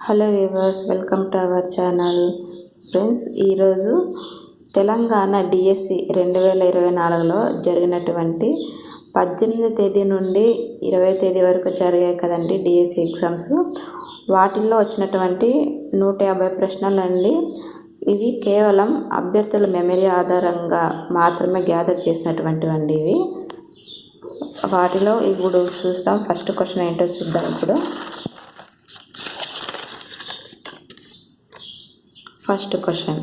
Hello viewers, welcome to our channel. Friends, ఈరోజు Telangana DSC 2024లో జరిగినటువంటి 18వ తేదీ నుండి 20వ తేదీ వరకు జరిగాయి కదండి డిఎస్సి ఎగ్జామ్స్. వాటిల్లో వచ్చినటువంటి 150 ప్రశ్నలు అండి. ఇవి కేవలం అభ్యర్థుల మెమరీ ఆధారంగా మాత్రమే గ్యాదర్ చేసినటువంటివండి. ఇవి వాటిలో ఇప్పుడు చూస్తాం. ఫస్ట్ క్వశ్చన్ ఏంటో చూద్దాం. ఇప్పుడు ఫస్ట్ క్వశ్చన్,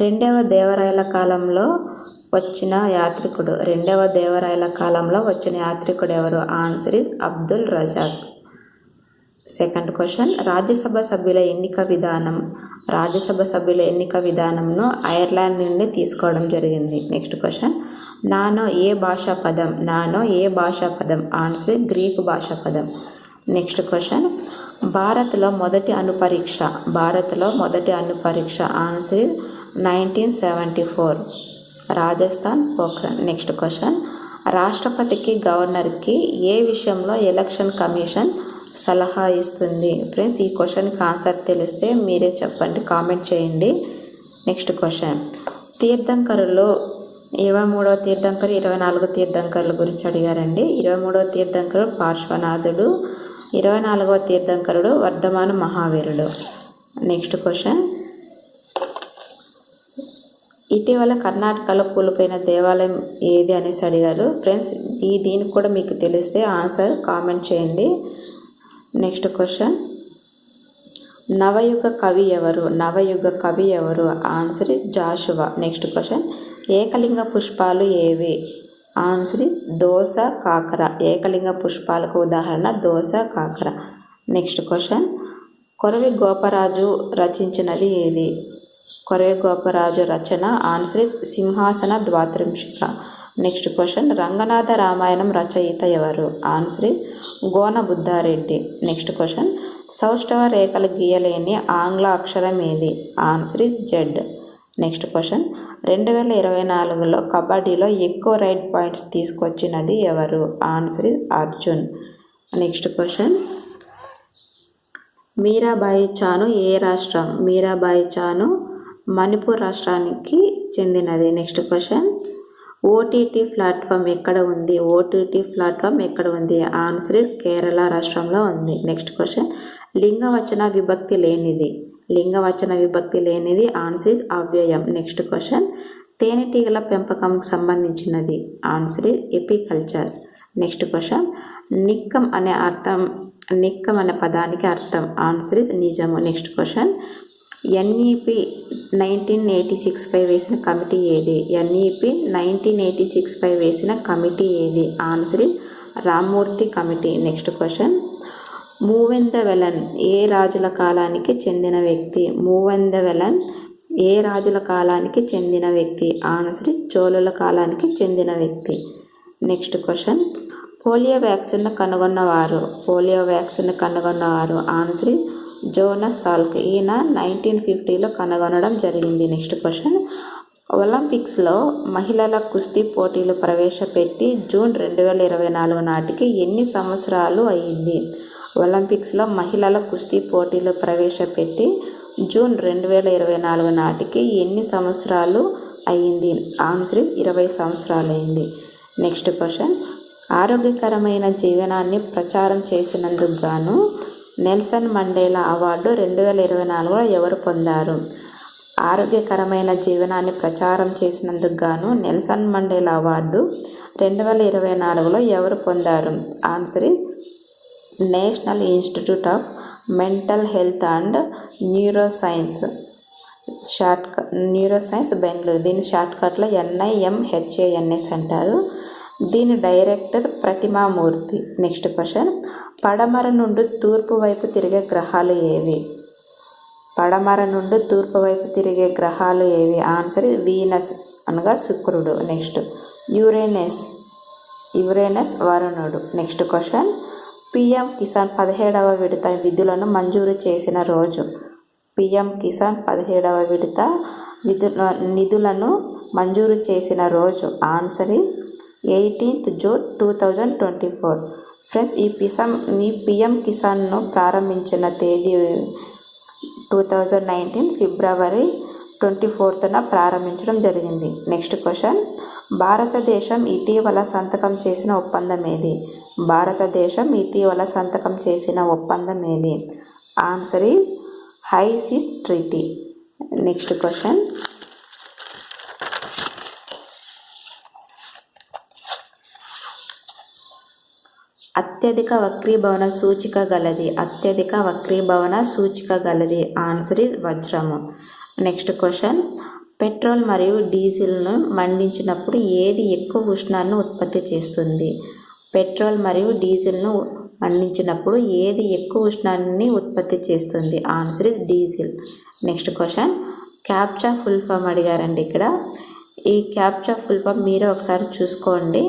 రెండవ దేవరాయల కాలంలో వచ్చిన యాత్రికుడు ఎవరు? Answer is Abdul Razak. Second question, Rajya Sabha సభ్యుల ఎన్నిక విధానంను ఐర్లాండ్ నుండి తీసుకోవడం జరిగింది. నెక్స్ట్ క్వశ్చన్, నానో ఏ భాషా పదం? ఆన్సర్ గ్రీకు భాషా పదం. నెక్స్ట్ క్వశ్చన్, భారత్లో మొదటి అణుపరీక్ష answer 1974, Rajasthan, Pokhran. Next question, రాష్ట్రపతికి గవర్నర్కి ఏ విషయంలో ఎలక్షన్ కమిషన్ సలహా ఇస్తుంది? ఫ్రెండ్స్, ఈ క్వశ్చన్కి ఆన్సర్ తెలిస్తే మీరే చెప్పండి, కామెంట్ చేయండి. నెక్స్ట్ క్వశ్చన్, తీర్థంకరులు 23వ తీర్థంకరు 24 తీర్థంకరుల గురించి అడిగారండి. 23వ తీర్థంకరుడు పార్శ్వనాథుడు, 24వ తీర్థంకరుడు వర్ధమాన మహావీరుడు. నెక్స్ట్ క్వశ్చన్, ఇటీవల కర్ణాటకలో కూలిపోయిన దేవాలయం ఏది అనేసి అడిగారు. ఫ్రెండ్స్, దీనికి కూడా మీకు తెలిస్తే ఆన్సర్ కామెంట్ చేయండి. నెక్స్ట్ క్వశ్చన్, నవయుగ కవి ఎవరు? ఆన్సర్ జాషువా. నెక్స్ట్ క్వశ్చన్, ఏకలింగ పుష్పాలు ఏవి? ఆన్సర్ దోస, కాకర. ఏకలింగ పుష్పాలకు ఉదాహరణ దోస, కాకర. నెక్స్ట్ క్వశ్చన్, కొరవి గోపరాజు రచించినది ఏది? కొరవి గోపరాజు రచన answer Simhasana Dvatrimsika. Next question, Ranganatha Ramayanam రచయిత ఎవరు? Answer Gona Buddha Reddy. Next question, సౌష్ఠవ రేఖలు గీయలేని ఆంగ్ల అక్షరం ఏది? Answer Z. నెక్స్ట్ క్వశ్చన్, 2024లో కబడ్డీలో ఎక్కువ రైట్ పాయింట్స్ తీసుకొచ్చినది ఎవరు? Answer Arjun. Next question, Mirabai Chanu ఏ రాష్ట్రం? మీరాబాయి చాను మణిపూర్ రాష్ట్రానికి చెందినది. నెక్స్ట్ క్వశ్చన్, ఓటీటీ ప్లాట్ఫామ్ ఎక్కడ ఉంది? ఆన్సర్ కేరళ రాష్ట్రంలో ఉంది. నెక్స్ట్ క్వశ్చన్, లింగవచన విభక్తి లేనిది ఆన్సర్ అవ్యయం. నెక్స్ట్ క్వశ్చన్, తేనెటీగల పెంపకంకు సంబంధించినది ఆన్సర్ ఎపికల్చర్. నెక్స్ట్ క్వశ్చన్, నిక్కం అనే పదానికి అర్థం ఆన్సర్ నిజము. నెక్స్ట్ క్వశ్చన్, ఎన్ఈపి 1986పై వేసిన కమిటీ ఏది? Answer Rammurthy committee. Next question, Moovendavelan ఏ రాజుల కాలానికి చెందిన వ్యక్తి? ఆన్సర్ చోళుల కాలానికి చెందిన వ్యక్తి. నెక్స్ట్ క్వశ్చన్, పోలియో వ్యాక్సిన్ను కనుగొన్నవారు ఆన్సర్ జోనస్ సాల్క్. ఈయన 1950లో కనుగొనడం జరిగింది. నెక్స్ట్ క్వశ్చన్, ఒలింపిక్స్లో మహిళల కుస్తీ పోటీలు ప్రవేశపెట్టి జూన్ 2024 నాటికి ఎన్ని సంవత్సరాలు అయింది? ఒలింపిక్స్లో మహిళల కుస్తీ పోటీలు ప్రవేశపెట్టి జూన్ 2024 నాటికి ఎన్ని సంవత్సరాలు అయింది? ఆన్సర్ 20 సంవత్సరాలు అయింది. నెక్స్ట్ క్వశ్చన్, ఆరోగ్యకరమైన జీవనాన్ని ప్రచారం చేసినందుకు గాను నెల్సన్ మండేలా అవార్డు 2024లో ఎవరు పొందారు? ఆరోగ్యకరమైన జీవనాన్ని ప్రచారం చేసినందుకు గాను నెల్సన్ మండేలా అవార్డు 2024లో ఎవరు పొందారు? Answer national institute of mental health and neuroscience Bengaluru. దీని షార్ట్కట్లో NIMHANS అంటారు. దీని డైరెక్టర్ ప్రతిమామూర్తి. నెక్స్ట్ క్వశ్చన్, పడమర నుండి తూర్పు వైపు తిరిగే గ్రహాలు ఏవి? ఆన్సర్ వీనస్ అనగా శుక్రుడు. నెక్స్ట్ యురేనస్ వరుణుడు. నెక్స్ట్ క్వశ్చన్, PM కిసాన్ 17వ విడత నిధులను మంజూరు చేసిన రోజు? PM కిసాన్ 17వ విడత నిధులను మంజూరు చేసిన రోజు ఆన్సర్ 18th June 2024. ఫ్రెండ్స్, ఈ పిఎం కిసాన్ను ప్రారంభించిన తేదీ 2019 ఫిబ్రవరి 24న ప్రారంభించడం జరిగింది. నెక్స్ట్ క్వశ్చన్, భారతదేశం ఇటీవల సంతకం చేసిన ఒప్పందం ఏది? భారతదేశం ఇటీవల సంతకం చేసిన ఒప్పందం ఏది? Answer is high seas treaty. Next question, అత్యధిక వక్రీభవన సూచిక గలది. అత్యధిక వక్రీభవన సూచిక గలది. ఆన్సర్ ఈజ్ వజ్రము. నెక్స్ట్ క్వశ్చన్, పెట్రోల్ మరియు డీజిల్ను మండించినప్పుడు ఏది ఎక్కువ ఉష్ణాన్ని ఉత్పత్తి చేస్తుంది? పెట్రోల్ మరియు డీజిల్ను మండించినప్పుడు ఏది ఎక్కువ ఉష్ణాన్ని ఉత్పత్తి చేస్తుంది? Answer is diesel. Next question, captcha full form అడిగారండి. ఇక్కడ ఈ క్యాప్చా ఫుల్ ఫామ్ మీరే ఒకసారి చూసుకోండి,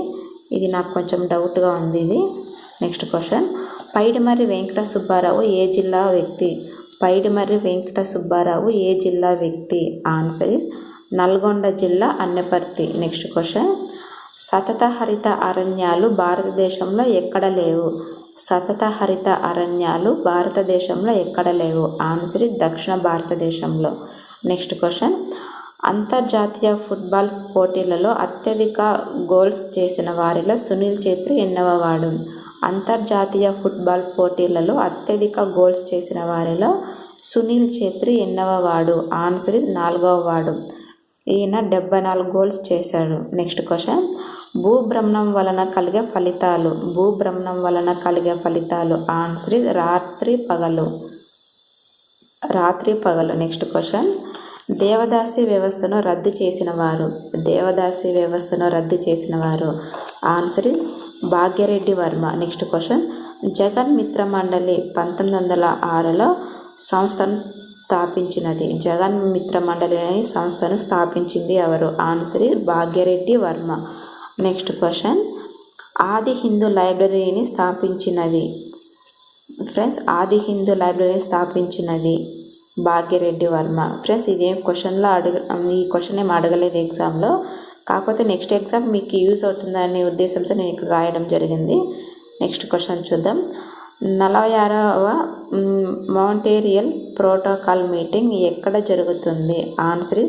ఇది నాకు కొంచెం డౌట్గా ఉంది ఇది. నెక్స్ట్ క్వశ్చన్, పైడిమర్రి వెంకట సుబ్బారావు ఏ జిల్లా వ్యక్తి? పైడిమర్రి వెంకట సుబ్బారావు ఏ జిల్లా వ్యక్తి? ఆన్సర్ నల్గొండ జిల్లా అన్నపర్తి. నెక్స్ట్ క్వశ్చన్, సతత హరిత అరణ్యాలు భారతదేశంలో ఎక్కడ లేవు? సతత హరిత అరణ్యాలు భారతదేశంలో ఎక్కడ లేవు? ఆన్సర్ దక్షిణ భారతదేశంలో. నెక్స్ట్ క్వశ్చన్, అంతర్జాతీయ ఫుట్బాల్ పోటీలలో అత్యధిక గోల్స్ చేసిన వారిలో సునీల్ ఛేత్రి ఎన్నవ వాడు? అంతర్జాతీయ ఫుట్బాల్ పోటీలలో అత్యధిక గోల్స్ చేసిన వారిలో సునీల్ ఛేత్రి ఎన్నవ వాడు? ఆన్సర్ ఇస్ 4వ వాడు. ఈయన 74 గోల్స్ చేశాడు. నెక్స్ట్ క్వశ్చన్, భూభ్రమణం వలన కలిగే ఫలితాలు. భూభ్రమణం వలన కలిగే ఫలితాలు. ఆన్సర్ ఇస్ రాత్రి పగలు. నెక్స్ట్ క్వశ్చన్, దేవదాసి వ్యవస్థను రద్దు చేసిన వారు. దేవదాసి వ్యవస్థను రద్దు చేసిన వారు. Answer is Bhagya Reddy Varma. Next question, Jagan Mitra Mandali 1906లో సంస్థను స్థాపించినది. జగన్ మిత్ర మండలి అనే సంస్థను స్థాపించింది ఎవరు? Answer is Bhagya Reddy Varma. Next question, Adi Hindu లైబ్రరీని స్థాపించినది. ఫ్రెండ్స్, ఆది హిందూ లైబ్రరీని స్థాపించినది భాగ్యరెడ్డి వర్మ. ఫ్రెండ్స్, ఇదేం క్వశ్చన్లో ఈ క్వశ్చన్ ఏం అడగలేదు ఎగ్జామ్లో, కాకపోతే నెక్స్ట్ ఎగ్జామ్ మీకు యూజ్ అవుతుందనే ఉద్దేశంతో నేను ఇక్కడ రాయడం జరిగింది. నెక్స్ట్ క్వశ్చన్ చూద్దాం. 46వ మాంట్రియల్ ప్రోటోకాల్ మీటింగ్ ఎక్కడ జరుగుతుంది? ఆన్సర్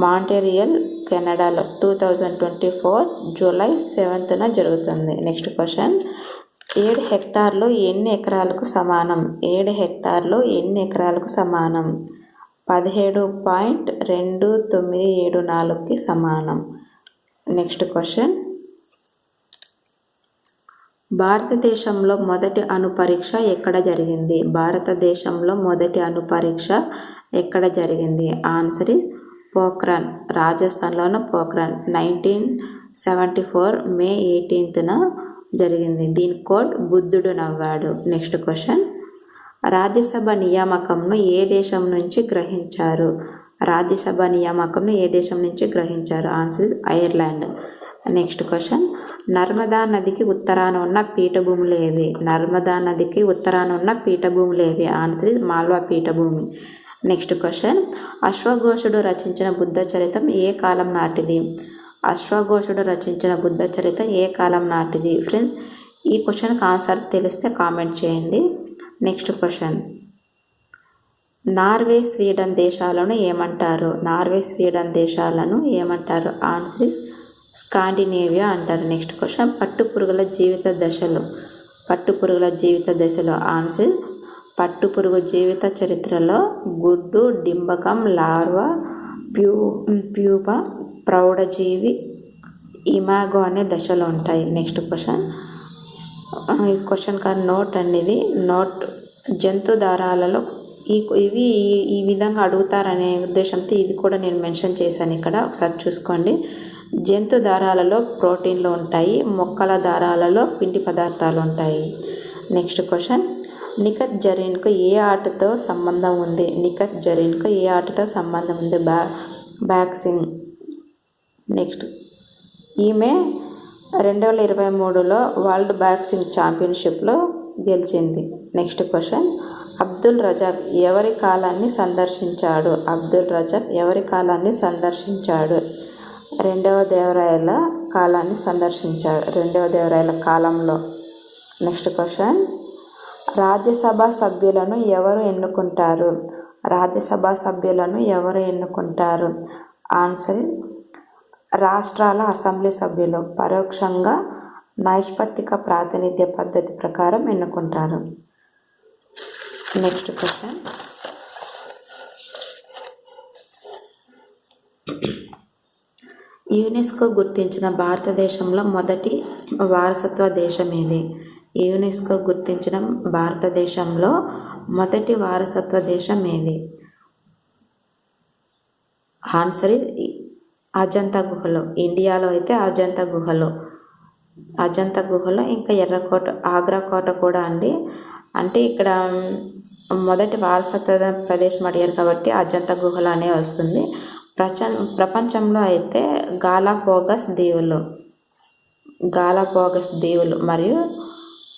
మాంట్రియల్, కెనడాలో 2024 జూలై 7న జరుగుతుంది. నెక్స్ట్ క్వశ్చన్, 7 హెక్టార్లు ఎన్ని ఎకరాలకు సమానం? 7 హెక్టార్లు ఎన్ని ఎకరాలకు సమానం? 17.2974కి సమానం. నెక్స్ట్ క్వశ్చన్, భారతదేశంలో మొదటి అణుపరీక్ష ఎక్కడ జరిగింది? భారతదేశంలో మొదటి అణుపరీక్ష ఎక్కడ జరిగింది? ఆన్సర్ ఇస్ పోఖ్రాన్, రాజస్థాన్లోని పోఖ్రాన్. 1974 మే 18న జరిగింది. దీని కోడ్ బుద్ధుడు నవ్వాడు. నెక్స్ట్ క్వశ్చన్, రాజ్యసభ నియామకంను ఏ దేశం నుంచి గ్రహించారు? రాజ్యసభ నియామకంను ఏ దేశం నుంచి గ్రహించారు? Answer Ireland. Next question, Narmada నదికి ఉత్తరాన ఉన్న పీఠభూములు ఏవి? నర్మదా నదికి ఉత్తరాన ఉన్న పీఠభూములు ఏవి? ఆన్సర్ మాల్వా పీఠభూమి. నెక్స్ట్ క్వశ్చన్, అశ్వఘోషుడు రచించిన బుద్ధ చరిత్రం ఏ కాలం నాటిది? అశ్వఘోషుడు రచించిన బుద్ధ చరిత్ర ఏ కాలం నాటిది? ఫ్రెండ్స్, ఈ క్వశ్చన్కి ఆన్సర్ తెలిస్తే కామెంట్ చేయండి. నెక్స్ట్ క్వశ్చన్, నార్వే స్వీడన్ దేశాలను ఏమంటారు? నార్వే స్వీడన్ దేశాలను ఏమంటారు? ఆన్సర్ ఇస్ స్కాండినేవియా అంటారు. నెక్స్ట్ క్వశ్చన్, పట్టుపురుగుల జీవిత దశలు. పట్టుపురుగుల జీవిత దశలో ఆన్సర్ పట్టుపురుగు జీవిత చరిత్రలో గుడ్డు, డింబకం, లార్వా, ప్యూపా, ప్రౌఢజీవి, ఇమాగో అనే దశలు ఉంటాయి. నెక్స్ట్ క్వశ్చన్, ఈ క్వశ్చన్ కాదు నోట్ అనేది నోట్. జంతు దారాలలో ఇవి ఈ విధంగా అడుగుతారనే ఉద్దేశంతో ఇది కూడా నేను మెన్షన్ చేశాను ఇక్కడ, ఒకసారి చూసుకోండి. జంతు దారాలలో ప్రోటీన్లు ఉంటాయి, మొక్కల దారాలలో పిండి పదార్థాలు ఉంటాయి. నెక్స్ట్ క్వశ్చన్, నిఖత్ జరీన్కు ఏ ఆటతో సంబంధం ఉంది? నిఖత్ జరీన్కు ఏ ఆటతో సంబంధం ఉంది? బాక్సింగ్. నెక్స్ట్, ఈమె 2023లో వరల్డ్ బాక్సింగ్ ఛాంపియన్షిప్లో గెలిచింది. నెక్స్ట్ క్వశ్చన్, అబ్దుల్ రజాక్ ఎవరి కాలాన్ని సందర్శించాడు? అబ్దుల్ రజాక్ ఎవరి కాలాన్ని సందర్శించాడు? 2వ దేవరాయల కాలాన్ని సందర్శించాడు. 2వ దేవరాయల కాలంలో నెక్స్ట్ క్వశ్చన్, రాజ్యసభ సభ్యులను ఎవరు ఎన్నుకుంటారు? రాజ్యసభ సభ్యులను ఎవరు ఎన్నుకుంటారు? ఆన్సర్, రాష్ట్రాల అసెంబ్లీ సభ్యులు పరోక్షంగా నైష్పత్తిక ప్రాతినిధ్య పద్ధతి ప్రకారం ఎన్నుకుంటారు. నెక్స్ట్ క్వశ్చన్, యునెస్కో గుర్తించిన భారతదేశంలో మొదటి వారసత్వ దేశం ఏది? యునెస్కో గుర్తించిన భారతదేశంలో మొదటి వారసత్వ దేశం ఏది? ఆన్సర్, అజంతా గుహలు. ఇండియాలో అయితే అజంతా గుహలు ఇంకా ఎర్రకోట, ఆగ్రా కోట కూడా అండి. అంటే ఇక్కడ మొదటి వారసత్వ ప్రదేశం అడిగారు కాబట్టి అజంతా గుహలు అనే వస్తుంది. ప్రపంచంలో అయితే గాలాపాగోస్ దీవులు మరియు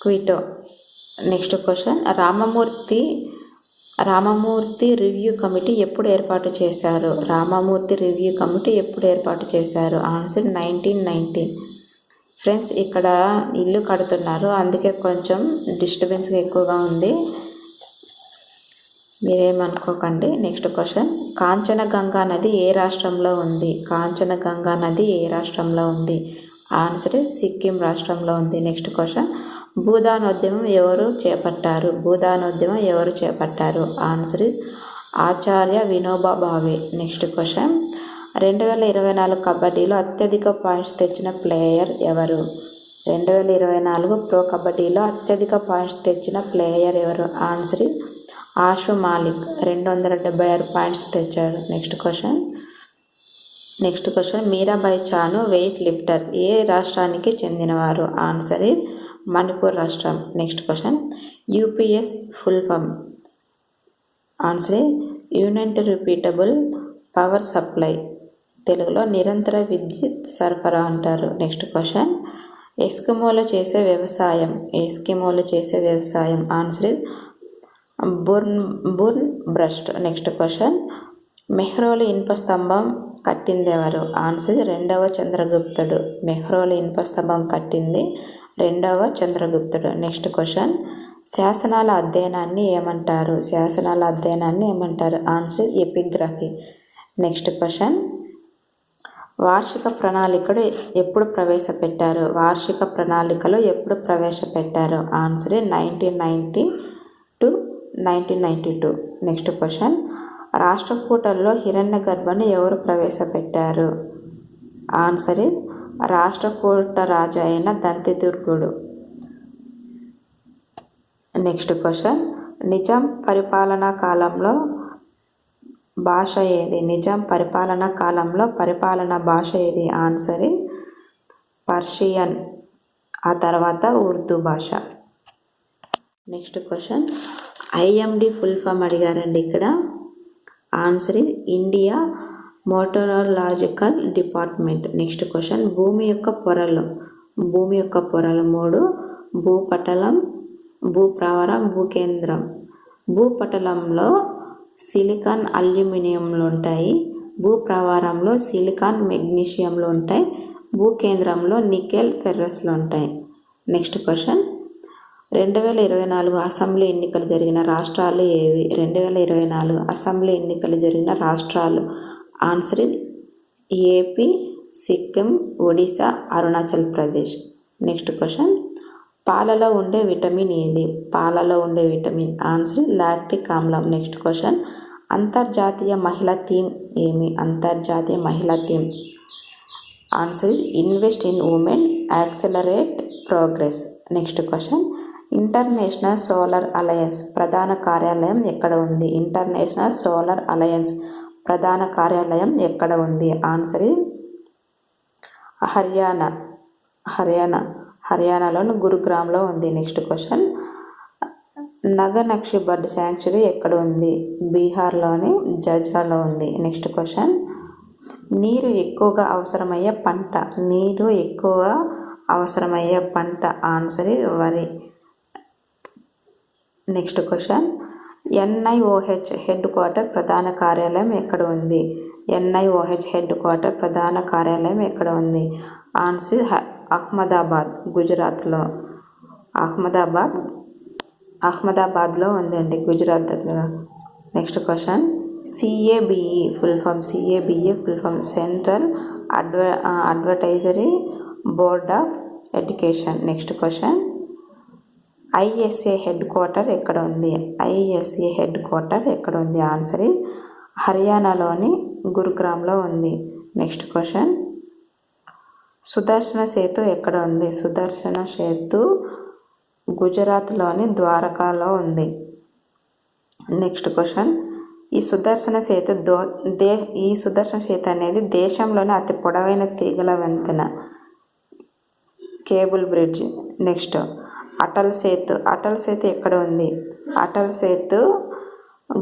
crypto. Next question, Ramamurthy review committee ఎప్పుడు ఏర్పాటు చేశారు? రామమూర్తి రివ్యూ కమిటీ ఎప్పుడు ఏర్పాటు చేశారు? ఆన్సర్, 1990. ఫ్రెండ్స్, ఇక్కడ ఇల్లు కడుతున్నారు, అందుకే కొంచెం డిస్టర్బెన్స్గా ఎక్కువగా ఉంది, మీరేమనుకోకండి. నెక్స్ట్ క్వశ్చన్, కాంచనగంగా నది ఏ రాష్ట్రంలో ఉంది? కాంచనగంగా నది ఏ రాష్ట్రంలో ఉంది? ఆన్సర్, సిక్కిం రాష్ట్రంలో ఉంది. నెక్స్ట్ క్వశ్చన్, భూదానోద్యమం ఎవరు చేపట్టారు? ఆన్సర్, ఆచార్య వినోబా భావే. నెక్స్ట్ క్వశ్చన్, 2024 కబడ్డీలో అత్యధిక పాయింట్స్ తెచ్చిన ప్లేయర్ ఎవరు? 2024 ప్రో కబడ్డీలో అత్యధిక పాయింట్స్ తెచ్చిన ప్లేయర్ ఎవరు? ఆన్సర్, ఆషు మాలిక్ 276 పాయింట్స్ తెచ్చారు. Next question, Mirabai Chanu weight lifter ఏ రాష్ట్రానికి చెందినవారు? ఆన్సర్, మణిపూర్ రాష్ట్రం. Next question, UPS full form? Answer, unit repeatable power supply, తెలుగులో నిరంతర విద్యుత్ సరఫరా అంటారు. నెక్స్ట్ క్వశ్చన్, ఎస్కిమోలు చేసే వ్యవసాయం? Answer, burn burst. Next question, Mehrauli ఇనుప స్తంభం కట్టిందెవరు? ఆన్సర్, 2వ చంద్రగుప్తుడు. మెహ్రౌలి ఇనుప స్తంభం కట్టింది 2వ చంద్రగుప్తుడు. నెక్స్ట్ క్వశ్చన్, శాసనాల అధ్యయనాన్ని ఏమంటారు? Answer, epigraphy. నెక్స్ట్ క్వశ్చన్, వార్షిక ప్రణాళికలు ఎప్పుడు ప్రవేశపెట్టారు? Answer, 1990 to 1992. నెక్స్ట్ క్వశ్చన్, రాష్ట్రకూటల్లో హిరణ్యగర్భను ఎవరు ప్రవేశపెట్టారు? ఆన్సర్, రాష్ట్రకూట రాజు అయిన దంతిదుర్గుడు. నెక్స్ట్ క్వశ్చన్, నిజాం పరిపాలనా కాలంలో భాష ఏది? పరిపాలనా భాష ఏది? ఆన్సర్, పర్షియన్, ఆ తర్వాత ఉర్దూ భాష. Next question, IMD full form అడిగారండి ఇక్కడ. Answer, India meteorological department. Next question, భూమి యొక్క పొరలు 3: భూపటలం, భూప్రావరం, భూకేంద్రం. భూపటలంలో సిలికాన్ అల్యూమినియంలు ఉంటాయి, భూప్రావరంలో సిలికాన్ మెగ్నీషియంలు ఉంటాయి, భూకేంద్రంలో నికెల్ ఫెర్రస్లు ఉంటాయి. నెక్స్ట్ క్వశ్చన్, 2024 అసెంబ్లీ ఎన్నికలు జరిగిన రాష్ట్రాలు ఏవి? 2024 అసెంబ్లీ ఎన్నికలు జరిగిన రాష్ట్రాలు. Answer, AP, Sikkim, Odisha, Arunachal Pradesh. Next question, పాలలో ఉండే విటమిన్ ఏది? ఆన్సర్, లాక్టిక్ ఆమ్లం. నెక్స్ట్ క్వశ్చన్, అంతర్జాతీయ మహిళా థీమ్ ఏమి? Answer, invest in women, accelerate progress. Next question, international solar alliance ప్రధాన కార్యాలయం ఎక్కడ ఉంది? ఆన్సర్, హర్యానాలోని గురుగ్రామ్లో ఉంది. నెక్స్ట్ క్వశ్చన్, నగనక్షి బర్డ్ శాంక్చురీ ఎక్కడ ఉంది? బీహార్లోని జజ్వాలో ఉంది. నెక్స్ట్ క్వశ్చన్, నీరు ఎక్కువగా అవసరమయ్యే పంట. ఆన్సర్, వరి. Next question, NIOH head quarter ప్రధాన కార్యాలయం ఎక్కడ ఉంది? ఆన్సర్, అహ్మదాబాద్, గుజరాత్లో. అహ్మదాబాద్లో ఉందండి, గుజరాత్ దగ్గర. Next question, CABE full form central advisory board of education. Next question, ISA head quarter ఎక్కడ ఉంది? ఆన్సర్ హర్యానాలోని గురుగ్రామ్లో ఉంది. నెక్స్ట్ క్వశ్చన్, సుదర్శన సేతు ఎక్కడ ఉంది? సుదర్శన సేతు గుజరాత్లోని ద్వారకాలో ఉంది. నెక్స్ట్ క్వశ్చన్, ఈ సుదర్శన సేతు అనేది దేశంలోని అతి పొడవైన తీగల వంతెన, cable bridge. Next, Atal Setu ఎక్కడ ఉంది? అటల్ సేతు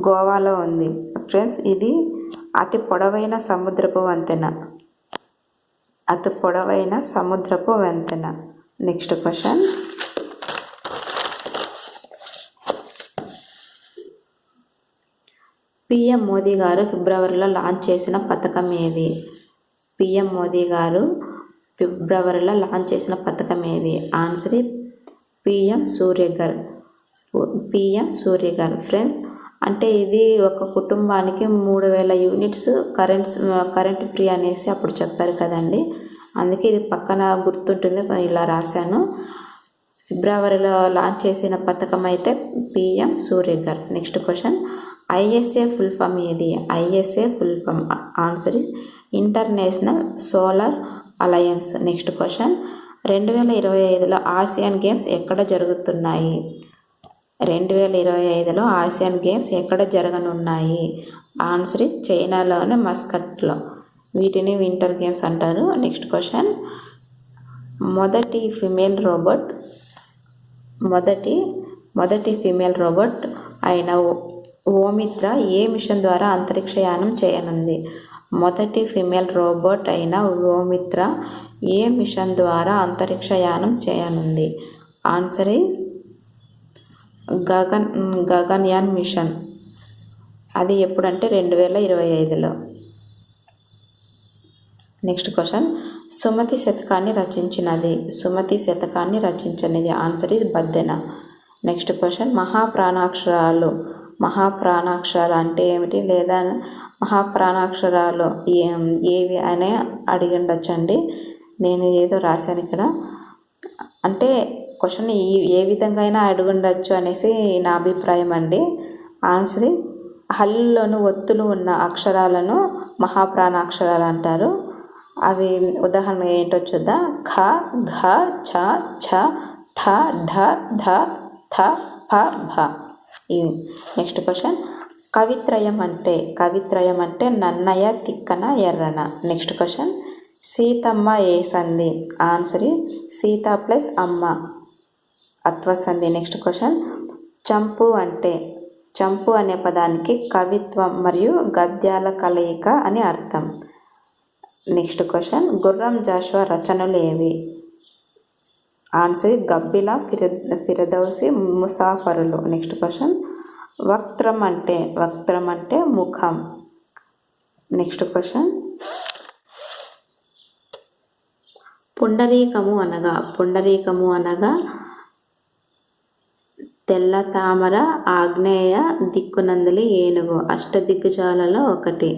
గోవాలో ఉంది. ఫ్రెండ్స్, ఇది అతి పొడవైన సముద్రపు వంతెన. నెక్స్ట్ క్వశ్చన్, పిఎం మోదీ గారు ఫిబ్రవరిలో లాంచ్ చేసిన పథకం ఏది? Answer PM Surya Ghar. ఫ్రెండ్స్, అంటే ఇది ఒక కుటుంబానికి 3000 యూనిట్స్ కరెంట్ ఫ్రీ అనేసి అప్పుడు చెప్పారు కదండి. అందుకే ఇది పక్కన గుర్తుంటుంది, ఇలా రాశాను. ఫిబ్రవరిలో లాంచ్ చేసిన పథకం అయితే PM Surya Ghar. Next question, ISA full form ఏది? Answer international solar alliance. Next question, 2025లో ఆసియన్ గేమ్స్ ఎక్కడ జరుగుతున్నాయి? 2025లో ఆసియన్ గేమ్స్ ఎక్కడ జరగనున్నాయి? ఆన్సర్ చైనాలోని మస్కట్లో. వీటిని వింటర్ గేమ్స్ అంటారు. నెక్స్ట్ క్వశ్చన్, మొదటి ఫీమేల్ రోబోట్ అయిన ఓమిత్ర ఏ మిషన్ ద్వారా అంతరిక్షయానం చేయనుంది? Answer Gaganyaan mission. అది ఎప్పుడంటే 2025లో. నెక్స్ట్ క్వశ్చన్, సుమతి శతకాన్ని రచించినది ఆన్సర్ బద్దెన. నెక్స్ట్ క్వశ్చన్, మహాప్రాణాక్షరాలు అంటే ఏమిటి, లేదా మహాప్రాణాక్షరాలు ఏవి అని అడిగి ఉండొచ్చండి. నేను ఏదో రాశాను ఇక్కడ, అంటే క్వశ్చన్ ఏ విధంగా అయినా అడిగి ఉండొచ్చు అనేసి నా అభిప్రాయం అండి. ఆన్సర్ హల్లులోని ఒత్తులు ఉన్న అక్షరాలను మహాప్రాణాక్షరాలు అంటారు. అవి ఉదాహరణ ఏంటో చూద్దాం. ఖ, ఘ, ఛ, ఛ, ఠ, ఢ, ధ, థ, ఫ, భ. ఇవి. నెక్స్ట్ క్వశ్చన్, కవిత్రయం అంటే నన్నయ, తిక్కన, ఎర్రన. నెక్స్ట్ క్వశ్చన్, సీతమ్మ ఏ సంధి? ఆన్సర్ సీత ప్లస్ అమ్మ, అత్వసంధి. నెక్స్ట్ క్వశ్చన్, చంపు అనే పదానికి కవిత్వం మరియు గద్యాల కలయిక అని అర్థం. నెక్స్ట్ క్వశ్చన్, గుర్రం జాషువా రచనలు ఏవి? ఆన్సర్ గబ్బిల, ఫిరదౌసి, ముసాఫరులు. నెక్స్ట్ క్వశ్చన్, వక్త్రం అంటే ముఖం. నెక్స్ట్ క్వశ్చన్, పుండరీకము అనగా తెల్ల తామర, ఆగ్నేయ దిక్కునందలి ఏనుగు, అష్టదిగ్గజాలలో ఒకటి.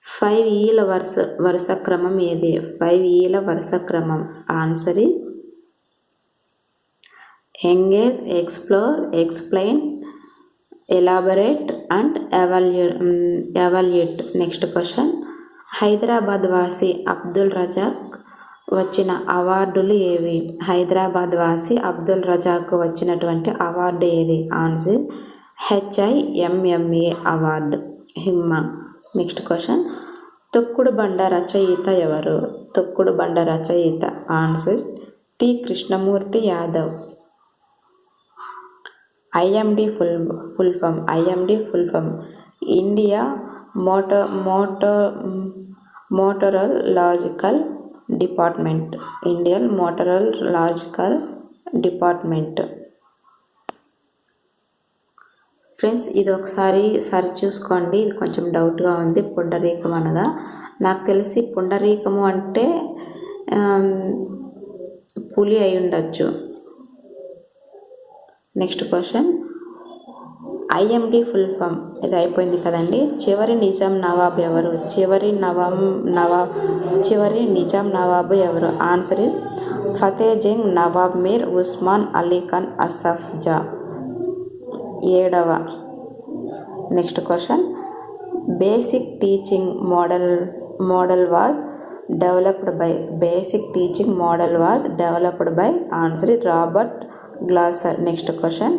5 Eల వరుస క్రమం ఏది? 5 Eల వరుస క్రమం. Answer engage, explore, explain, elaborate and evaluate. Next question, Hyderabad వాసి అబ్దుల్ రజాక్ వచ్చిన అవార్డులు ఏవి? అబ్దుల్ రజాక్ వచ్చినటువంటి అవార్డు ఏది? Answer HIMMA award, HIMMA. Next question, Tokkudu Banda రచయిత ఎవరు? Answer T Krishnamurthy Yadav. IMD full form India meteorological department. Friends, ఇది ఒకసారి సరి చూసుకోండి, ఇది కొంచెం డౌట్గా ఉంది. పుండరీకం అనగా నాకు తెలిసి పుండరీకము అంటే పులి అయి ఉండొచ్చు. Next question, IMD full form. ఇది అయిపోయింది కదండి. చివరి నిజాం నవాబ్ ఎవరు? చివరి నిజాం నవాబు ఎవరు? Answer is Fateh Jung Nawab Mir Osman Ali Khan Asaf Jah. 7వ. Next question, basic teaching model was developed by. Basic teaching model was developed by. Answer is Robert Glaser. Next question,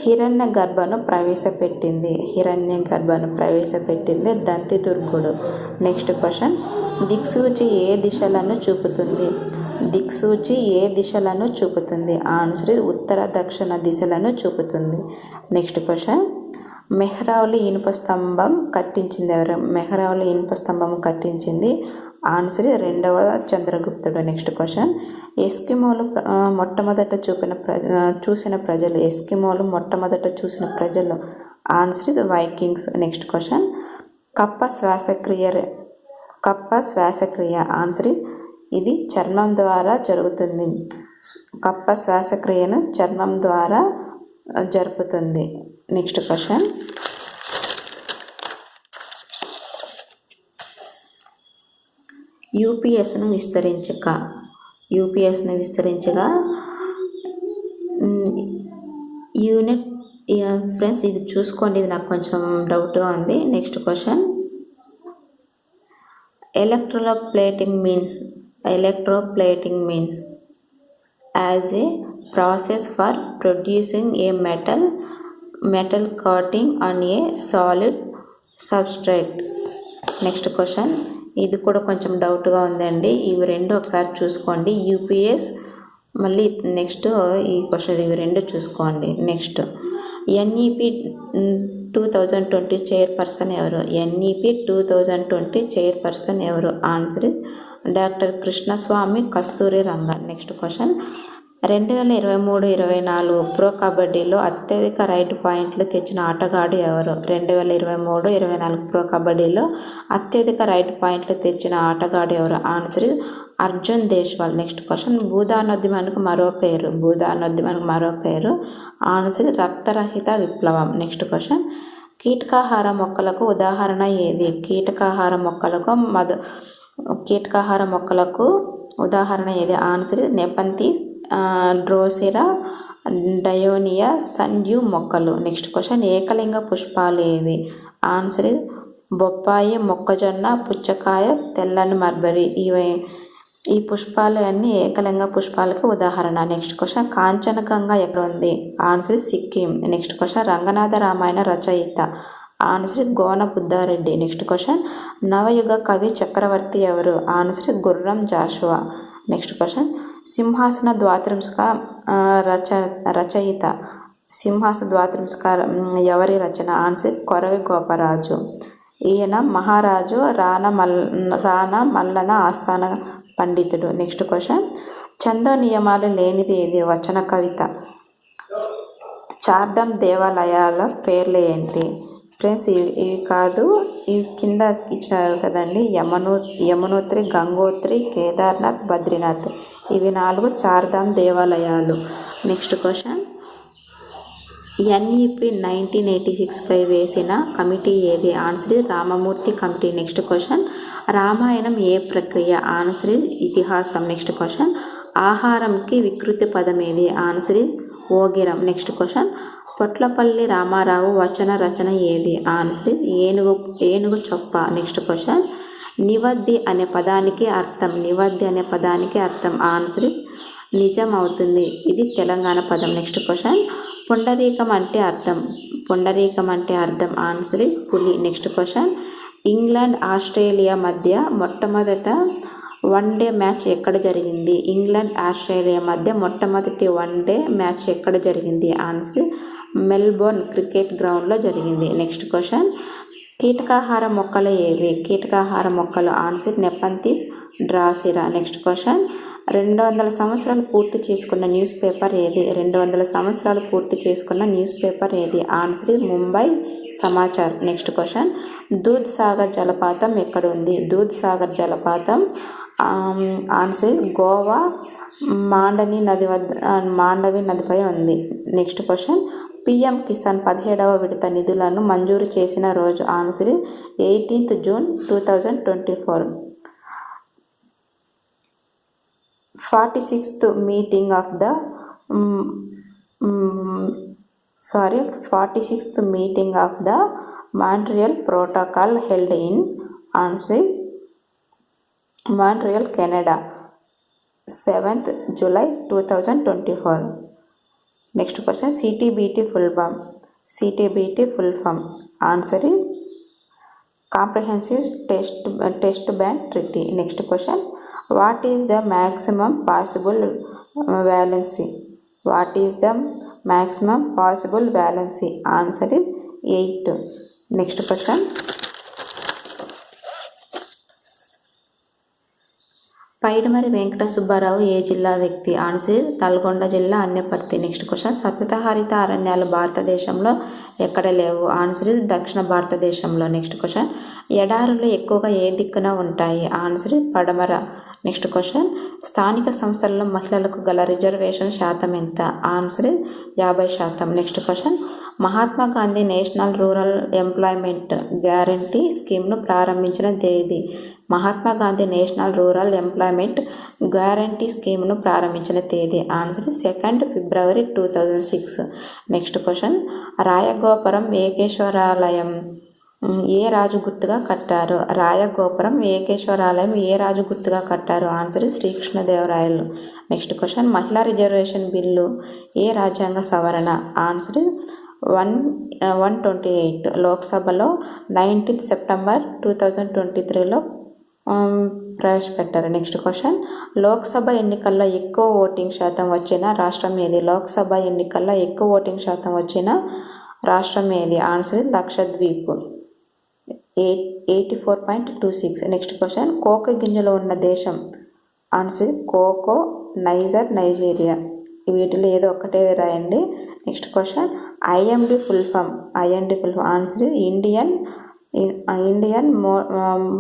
Hiranya గర్భను ప్రవేశపెట్టింది దంతి దుర్గుడు. నెక్స్ట్ క్వశ్చన్, దిక్సూచి ఏ దిశలను చూపుతుంది? ఆన్సర్ ఉత్తర దక్షిణ దిశలను చూపుతుంది. నెక్స్ట్ క్వశ్చన్, మెహ్రౌలి ఇనుప స్తంభం కట్టించింది ఎవరు? మెహ్రౌలి ఇనుప స్తంభం కట్టించింది ఆన్సర్ 2వ చంద్రగుప్తుడు. నెక్స్ట్ క్వశ్చన్, ఎస్కిమోలు మొట్టమొదట చూసిన ప్రజలు answer is Vikings. Next question, కప్ప శ్వాసక్రియ ఆన్సర్ ఇది చర్మం ద్వారా జరుగుతుంది. కప్ప శ్వాసక్రియను చర్మం ద్వారా జరుపుతుంది. నెక్స్ట్ క్వశ్చన్, యూపీఎస్ను విస్తరించగా యూనిట్. ఫ్రెండ్స్ ఇది చూసుకోండి, ఇది నాకు కొంచెం డౌట్గా ఉంది. Next question, electroplating means as a process for producing a metal coating on a solid substrate. నెక్స్ట్ క్వశ్చన్, ఇది కూడా కొంచెం డౌట్గా ఉందండి. ఇవి రెండు ఒకసారి చూసుకోండి. యూపీఎస్ మళ్ళీ నెక్స్ట్ ఈ క్వశ్చన్, ఇవి రెండు చూసుకోండి. నెక్స్ట్, ఎన్ఈపి 2020 చైర్పర్సన్ ఎవరు? ఎన్ఈపి 2020 చైర్పర్సన్ ఎవరు? ఆన్సర్ డాక్టర్ కృష్ణస్వామి కస్తూరి రంగన్. నెక్స్ట్ క్వశ్చన్, 2023-24 ప్రో కబడ్డీలో అత్యధిక రైట్ పాయింట్లు తెచ్చిన ఆటగాడు ఎవరు? 2023-24 ప్రో కబడ్డీలో అత్యధిక రైట్ పాయింట్లు తెచ్చిన ఆటగాడు ఎవరు? Answer Arjun Deshwal. Next question, భూదానోద్యమానికి మరో పేరు ఆన్సర్ రక్తరహిత విప్లవం. నెక్స్ట్ క్వశ్చన్, కీటకాహార మొక్కలకు ఉదాహరణ ఏది? కీటకాహార మొక్కలకు ఉదాహరణ ఏది? ఆన్సర్ నెపంథిస్, డ్రోసెరా, డయోనియా, సన్యూ మొక్కలు. నెక్స్ట్ క్వశ్చన్, ఏకలింగ పుష్పాలు ఏవి? ఆన్సర్ బొప్పాయి, మొక్కజొన్న, పుచ్చకాయ, తెల్లని మర్బరీ. ఈ పుష్పాలు అన్నీ ఏకలింగ పుష్పాలకు ఉదాహరణ. నెక్స్ట్ క్వశ్చన్, కాంచనగంగా ఎక్కడ ఉంది? Answer Sikkim. Next question, Ranganatha Ramayana రచయిత? Answer Gona Buddha Reddy. Next question, నవయుగ కవి చక్రవర్తి ఎవరు? Answer Gurram Jashuva. Next question, సింహాసన ద్వాత్రింశిక రచయిత? సింహాసన ద్వాత్రింశిక ఎవరి రచన? ఆన్సర్ కొరవి గోపరాజు. ఈయన మహారాజు రాణ మల్లన ఆస్థాన పండితుడు. నెక్స్ట్ క్వశ్చన్, ఛందో నియమాలు లేనిది ఏది? వచన కవిత. చార్ధామ్ దేవాలయాల పేర్లు ఏంటి? ఫ్రెండ్స్ ఇవి కాదు, ఇవి కింద ఇచ్చినారు కదండి. యమునోత్రి, గంగోత్రి, కేదార్నాథ్, బద్రీనాథ్. ఇవి 4 చార్ధామ్ దేవాలయాలు. నెక్స్ట్ క్వశ్చన్, ఎన్ఈపి 1986 వేసిన కమిటీ ఏది? Answer Ramamurthy committee. Next question, Ramayanam ఏ ప్రక్రియ? ఆన్సర్ ఇతిహాసం. నెక్స్ట్ క్వశ్చన్, ఆహారంకి వికృతి పదం ఏది? ఆన్సర్ ఓగిరం. నెక్స్ట్ క్వశ్చన్, పొట్లపల్లి రామారావు వచన రచన ఏది? ఆన్సర్ ఏనుగు చొప్ప. నెక్స్ట్ క్వశ్చన్, నివద్ది అనే పదానికి అర్థం ఆన్సర్ నిజం అవుతుంది. ఇది తెలంగాణ పదం. నెక్స్ట్ క్వశ్చన్, పుండరీకం అంటే అర్థం ఆన్సర్ పులి. నెక్స్ట్ క్వశ్చన్, ఇంగ్లాండ్ ఆస్ట్రేలియా మధ్య మొట్టమొదట వన్డే మ్యాచ్ ఎక్కడ జరిగింది? ఇంగ్లాండ్ ఆస్ట్రేలియా మధ్య మొట్టమొదటి వన్డే మ్యాచ్ ఎక్కడ జరిగింది? ఆన్సర్ మెల్బోర్న్ క్రికెట్ గ్రౌండ్లో జరిగింది. నెక్స్ట్ క్వశ్చన్, కీటకాహార మొక్కలు ఏవి? కీటకాహార మొక్కలు ఆన్సర్ నెపంథిస్, డ్రాసిరా. నెక్స్ట్ క్వశ్చన్, 200 సంవత్సరాలు పూర్తి చేసుకున్న న్యూస్ పేపర్ ఏది? 200 సంవత్సరాలు పూర్తి చేసుకున్న న్యూస్ పేపర్ ఏది? Answer Mumbai Samachar. Next question, Dudh Sagar జలపాతం ఎక్కడ ఉంది? దూద్ సాగర్ జలపాతం ఆన్సర్ గోవా మాండవి నదిపై ఉంది. నెక్స్ట్ క్వశ్చన్, పిఎం కిసాన్ 17వ విడత నిధులను మంజూరు చేసిన రోజు. Answer 18th June 2024. 46th meeting of the 46th meeting of the Montreal Protocol held in answer Montreal, Canada, 7th July 2024. Next question, CTBT full form. Answer is Comprehensive Test Ban Treaty. Next question, what is the maximum possible valency? What is the maximum possible valency? Answer is 8. Next question, Paidimarri Venkata Subbarao ఏ జిల్లా వ్యక్తి? Answer Nalgonda జిల్లా, Annaparthi. Next question, సతతహరిత అరణ్యాలు భారతదేశంలో ఎక్కడ లేవు? Answer దక్షిణ భారతదేశంలో. నెక్స్ట్ క్వశ్చన్, ఎడారులు ఎక్కువగా ఏ దిక్కున ఉంటాయి? ఆన్సర్ పడమర. నెక్స్ట్ క్వశ్చన్, స్థానిక సంస్థలలో మహిళలకు గల రిజర్వేషన్ శాతం ఎంత? Answer 50%. Next question, Mahatma Gandhi national rural employment guarantee స్కీమ్ను ప్రారంభించిన తేదీ? Mahatma Gandhi national rural employment guarantee స్కీమ్ను ప్రారంభించిన తేదీ? Answer 2nd February 2006. Next question, రాయగోపురం ఏకేశ్వరాలయం ఏ రాజు గుర్తుగా కట్టారు? రాయగోపురం ఏకేశ్వరాలయం ఏ రాజు గుర్తుగా కట్టారు? ఆన్సర్ శ్రీకృష్ణదేవరాయలు. నెక్స్ట్ క్వశ్చన్, మహిళా రిజర్వేషన్ బిల్లు ఏ రాజ్యాంగ సవరణ? ఆన్సర్ 128. లోక్సభలో 19th September 2023లో ప్రవేశపెట్టారు. నెక్స్ట్ క్వశ్చన్, లోక్సభ ఎన్నికల్లో ఎక్కువ ఓటింగ్ శాతం వచ్చిన రాష్ట్రం ఏది? లోక్సభ ఎన్నికల్లో ఎక్కువ ఓటింగ్ శాతం వచ్చిన రాష్ట్రం ఏది? Answer Lakshadweep, 84.26. Next question, cocoa గింజలు ఉన్న దేశం? Answer cocoa, Nigeria. వీటిలో ఏదో ఒకటే రాయండి. Next question, IMD full form? Answer Indian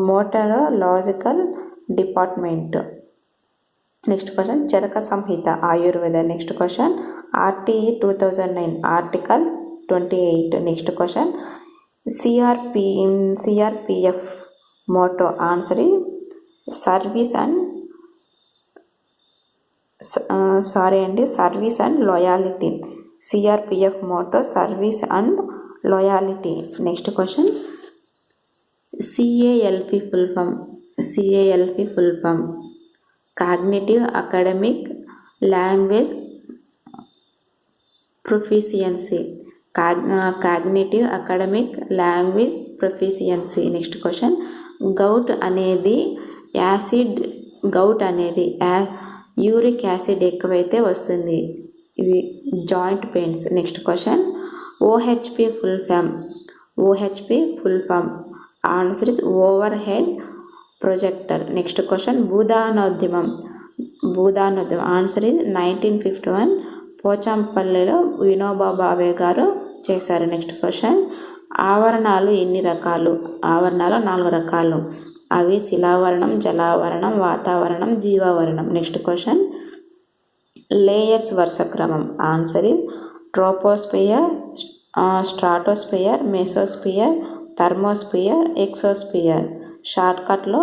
meteorological department. Next question, Charaka Samhita Ayurveda. Next question, RTE 2009 article 28. Next question, CRPF motto? Answer service and loyalty. CRPF motto service and loyalty. Next question, CALP full form cognitive academic language proficiency. Cognitive academic language proficiency. Next question, gout అనేది uric acid ఎక్కువైతే వస్తుంది. ఇది joint pains. Next question, OHP full form? Answer is overhead projector. Next question, భూదానోద్యమం? Answer is 1951 పోచంపల్లిలో వినోబా భావే గారు చేశారు. Next question, ఆవరణాలు ఎన్ని రకాలు? ఆవరణాలు 4 రకాలు. అవి శిలావరణం, జలావరణం, వాతావరణం, జీవావరణం. నెక్స్ట్ క్వశ్చన్, లేయర్స్ వరుస క్రమం? Answer is troposphere, stratosphere, mesosphere, thermosphere, exosphere. షార్ట్కట్లో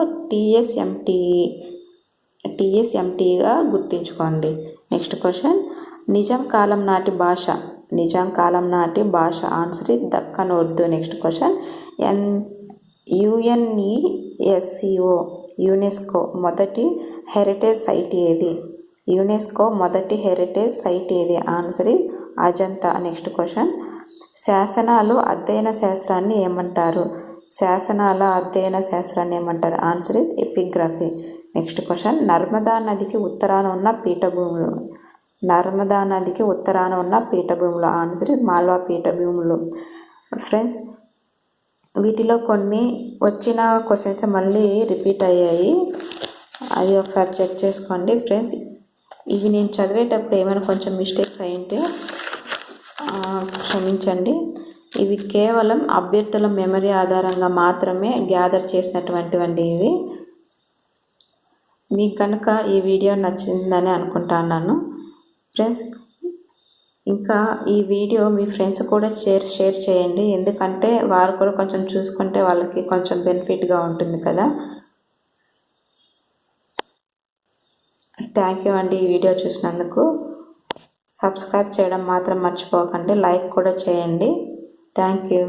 TSMTగా గుర్తుంచుకోండి. నెక్స్ట్ క్వశ్చన్, నిజాం కాలం నాటి భాష? Answer is Deccan Urdu. Next question, UNESCO మొదటి హెరిటేజ్ సైట్ ఏది? Answer is Ajanta. Next question, శాసనాల అధ్యయన శాస్త్రాన్ని ఏమంటారు? Answer is epigraphy. Next question, Narmada నదికి ఉత్తరాన ఉన్న పీఠభూములు? ఆన్సర్ ఇస్ మాల్వా పీఠభూములు. ఫ్రెండ్స్, వీటిలో కొన్ని వచ్చిన క్వశ్చన్స్ మళ్ళీ రిపీట్ అయ్యాయి, అది ఒకసారి చెక్ చేసుకోండి. ఫ్రెండ్స్, ఇవి నేను చదివేటప్పుడు ఏమైనా కొంచెం మిస్టేక్స్ అయ్యింటే క్షమించండి. ఇవి కేవలం అభ్యర్థుల మెమరీ ఆధారంగా మాత్రమే గ్యాదర్ చేసినటువంటివి. ఇవి మీకు కనుక ఈ వీడియో నచ్చిందని అనుకుంటున్నాను ఫ్రెండ్స్. ఇంకా ఈ వీడియో మీ ఫ్రెండ్స్ కూడా షేర్ చేయండి, ఎందుకంటే వారు కూడా కొంచెం చూసుకుంటే వాళ్ళకి కొంచెం బెనిఫిట్గా ఉంటుంది కదా. థ్యాంక్ యూ అండి. ఈ వీడియో చూసినందుకు సబ్స్క్రైబ్ చేయడం మాత్రం మర్చిపోకండి, లైక్ కూడా చేయండి. Thank you.